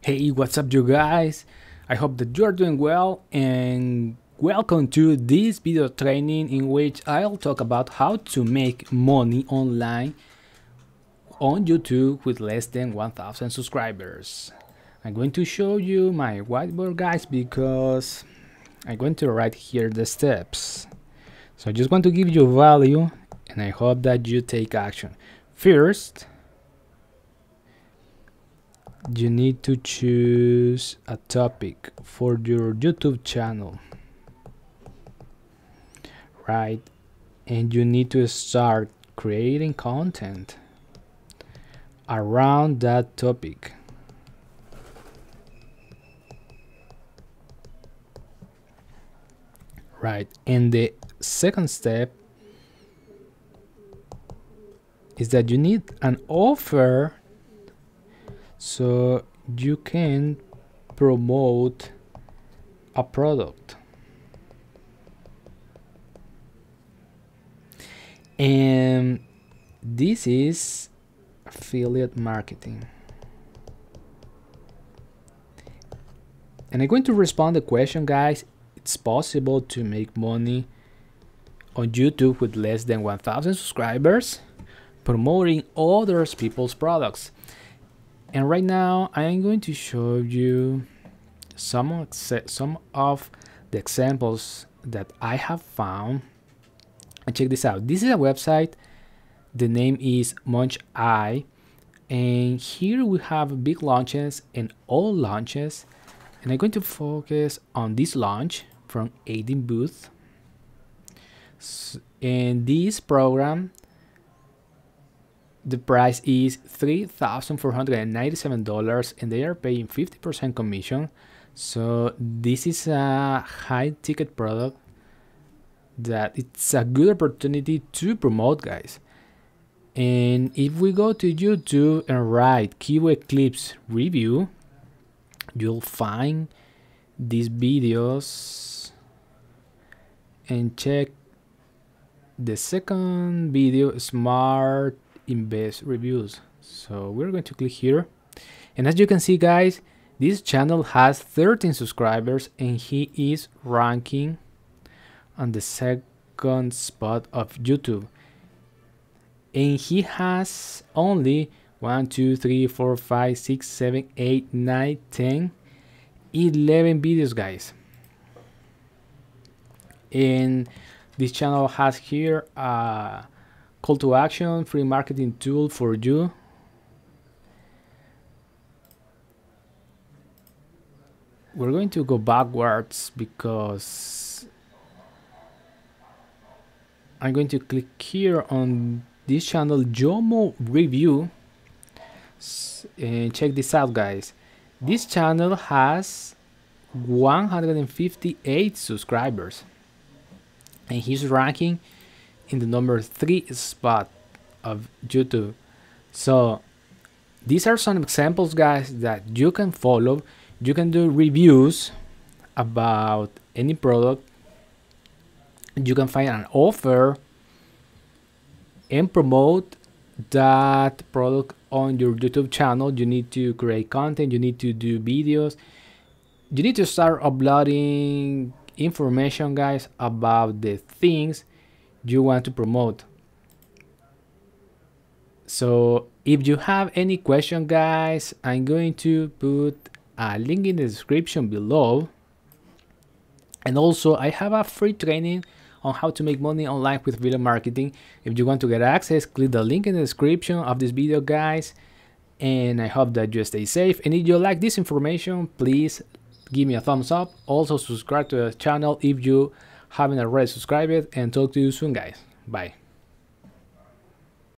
Hey, what's up you guys? I hope that you are doing well and welcome to this video training in which I'll talk about how to make money online on YouTube with less than 1000 subscribers. I'm going to show you my whiteboard guys because I'm going to write here the steps. So I just want to give you value and I hope that you take action. First, you need to choose a topic for your YouTube channel, right? And you need to start creating content around that topic. Right, and the second step is that you need an offer so you can promote a product. And this is affiliate marketing. And I'm going to respond to the question, guys. It's possible to make money on YouTube with less than 1000 subscribers promoting other people's products. And right now I'm going to show you some of the examples that I have found. And check this out. This is a website. The name is Munch Eye, and here we have big launches and all launches. And I'm going to focus on this launch from 18 Booth. And this program, the price is $3,497 and they are paying 50% commission. So this is a high ticket product that it's a good opportunity to promote, guys. And if we go to YouTube and write keyword clips review, you'll find these videos. And check the second video, smart invest reviews. So we're going to click here, and as you can see, guys, this channel has 13 subscribers and he is ranking on the second spot of YouTube, and he has only 1 2 3 4 5 6 7 8 9 10 11 videos, guys. And this channel has here a call to action, free marketing tool for you. We're going to go backwards because I'm going to click here on this channel, Jomo Review, and check this out, guys. This channel has 158 subscribers and he's ranking in the number 3 spot of YouTube. So these are some examples, guys, that you can follow. You can do reviews about any product. You can find an offer and promote that product on your YouTube channel. You need to create content, you need to do videos, you need to start uploading information, guys, about the things you want to promote. So if you have any question, guys, I'm going to put a link in the description below. And also I have a free training on how to make money online with video marketing. If you want to get access, click the link in the description of this video, guys. And I hope that you stay safe, and if you like this information, please give me a thumbs up. Also subscribe to the channel if you haven't already subscribed, and talk to you soon, guys. Bye.